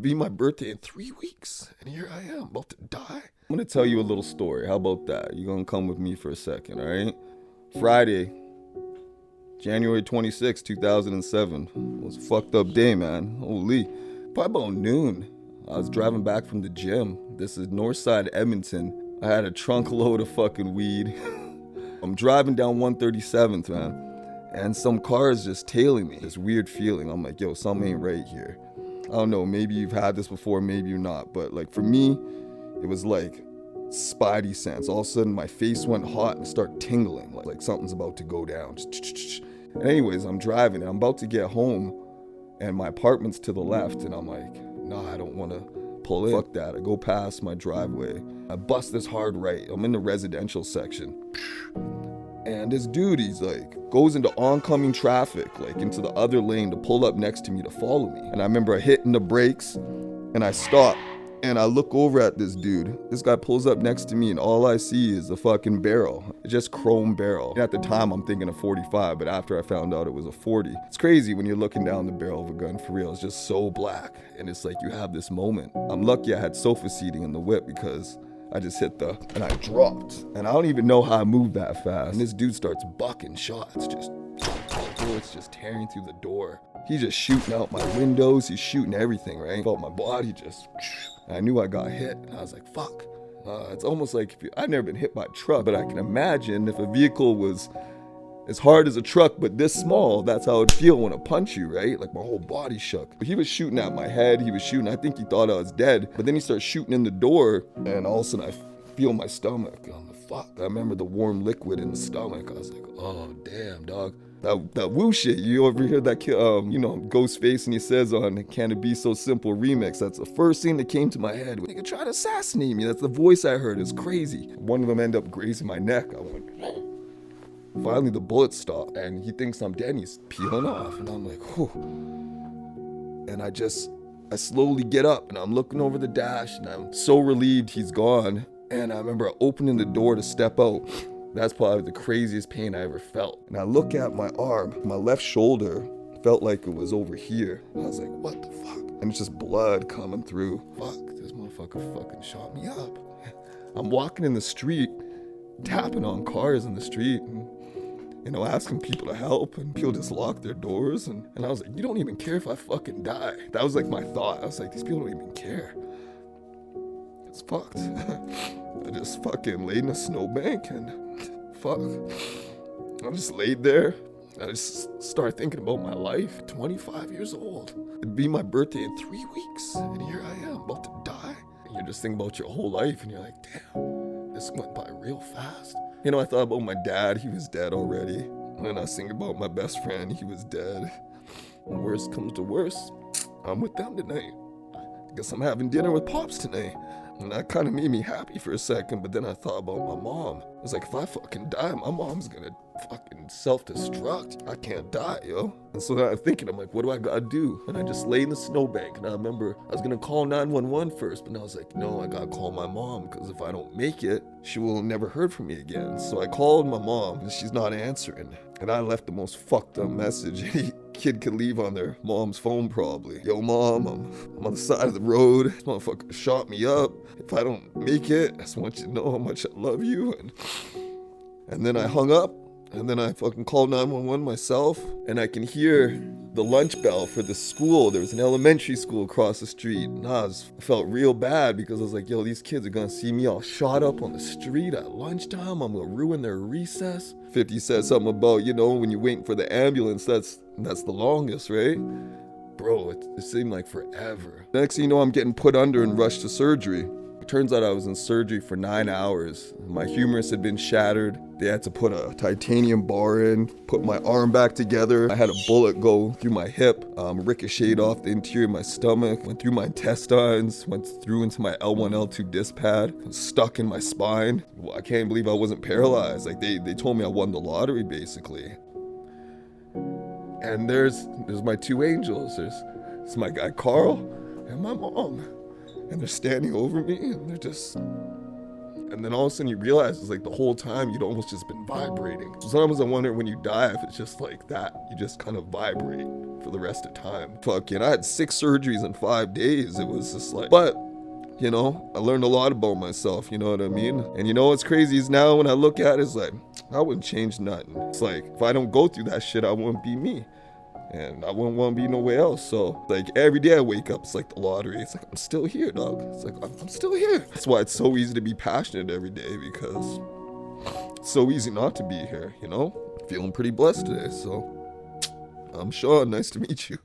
be my birthday in 3 weeks, and here I am, about to die. I'm gonna tell you a little story. How about that? You're gonna come with me for a second, all right? Friday, January 26, 2007. It was a fucked up day, man. Holy. Probably about noon. I was driving back from the gym. This is Northside Edmonton. I had a trunk load of fucking weed. I'm driving down 137th, man, and some car is just tailing me. This weird feeling. I'm like, yo, something ain't right here. I don't know, maybe you've had this before, maybe you're not, but like for me, it was like spidey sense. All of a sudden my face went hot and started tingling, like something's about to go down. And anyways, I'm driving and I'm about to get home and my apartment's to the left and I'm like, nah, I don't want to pull in. Fuck that. I go past my driveway. I bust this hard right. I'm in the residential section. And this dude, he's like, goes into oncoming traffic, like into the other lane to pull up next to me to follow me. And I remember hitting the brakes and I stop and I look over at this dude. This guy pulls up next to me and all I see is a fucking barrel. It's just chrome barrel. And at the time I'm thinking a 45, but after I found out it was a 40. It's crazy when you're looking down the barrel of a gun for real. It's just so black. And it's like you have this moment. I'm lucky I had sofa seating in the whip because I just and I dropped. And I don't even know how I moved that fast. And this dude starts bucking shots, just bullets just tearing through the door. He's just shooting out my windows. He's shooting everything, right? I felt my body just, I knew I got hit. And I was like, fuck. It's almost like, I've never been hit by a truck, but I can imagine if a vehicle was as hard as a truck, but this small, that's how it'd feel when it punch you, right? Like my whole body shook. He was shooting at my head. He was shooting, I think he thought I was dead, but then he started shooting in the door and all of a sudden I feel my stomach. I'm like, fuck. I remember the warm liquid in the stomach. I was like, oh, damn, dog. That woo shit, you ever hear that kid, Ghostface and he says on Can It Be So Simple remix, that's the first thing that came to my head. They could try to assassinate me. That's the voice I heard. It's crazy. One of them ended up grazing my neck. I went, finally the bullet stopped and he thinks I'm dead and he's peeling off. And I'm like, whew. And I slowly get up and I'm looking over the dash and I'm so relieved he's gone. And I remember opening the door to step out. That's probably the craziest pain I ever felt. And I look at my arm, my left shoulder felt like it was over here. I was like, what the fuck? And it's just blood coming through. Fuck, this motherfucker fucking shot me up. I'm walking in the street, tapping on cars in the street and, asking people to help and people just lock their doors. And I was like, you don't even care if I fucking die. That was like my thought. I was like, these people don't even care. It's fucked. I just fucking laid in a snowbank and fuck. I just laid there. I just started thinking about my life. 25 years old. It'd be my birthday in 3 weeks. And here I am, about to die. And you're just thinking about your whole life and you're like, damn, this went by real fast. I thought about my dad. He was dead already. And then I was thinking about my best friend. He was dead. When worst comes to worst, I'm with them tonight. I guess I'm having dinner with Pops tonight. And that kind of made me happy for a second, but then I thought about my mom. I was like, if I fucking die, my mom's gonna fucking self-destruct. I can't die, yo. And so then I'm thinking, I'm like, what do I gotta do? And I just lay in the snowbank, and I remember I was gonna call 911 first, but then I was like, no, I gotta call my mom, because if I don't make it, she will never heard from me again. So I called my mom, and she's not answering. And I left the most fucked up message any kid could leave on their mom's phone probably. Yo, mom, I'm on the side of the road. This motherfucker shot me up. If I don't make it, I just want you to know how much I love you. And then I hung up. And then I fucking called 911 myself. And I can hear the lunch bell for the school. There was an elementary school across the street. And I felt real bad because I was like, yo, these kids are gonna see me all shot up on the street at lunchtime. I'm gonna ruin their recess. 50 said something about, when you're waiting for the ambulance, that's the longest, right? Bro, it seemed like forever. Next thing you know, I'm getting put under and rushed to surgery. It turns out I was in surgery for 9 hours. My humerus had been shattered. They had to put a titanium bar in, put my arm back together. I had a bullet go through my hip, ricocheted off the interior of my stomach, went through my intestines, went through into my L1, L2 disc pad, was stuck in my spine. Well, I can't believe I wasn't paralyzed. Like they told me I won the lottery basically. And there's my two angels. There's my guy Carl and my mom. And they're standing over me and they're just, and then all of a sudden you realize it's like the whole time you'd almost just been vibrating. So sometimes I wonder when you die if it's just like that, you just kind of vibrate for the rest of time. Fucking, I had 6 surgeries in 5 days. It was just like, but you know, I learned a lot about myself, you know what I mean? And you know what's crazy is now when I look at it, it's like, I wouldn't change nothing. It's like, if I don't go through that shit, I wouldn't be me. And I wouldn't want to be nowhere else. So, like, every day I wake up, it's like the lottery. It's like, I'm still here, dog. It's like, I'm still here. That's why it's so easy to be passionate every day, because it's so easy not to be here, you know? Feeling pretty blessed today, so I'm Sean. Nice to meet you.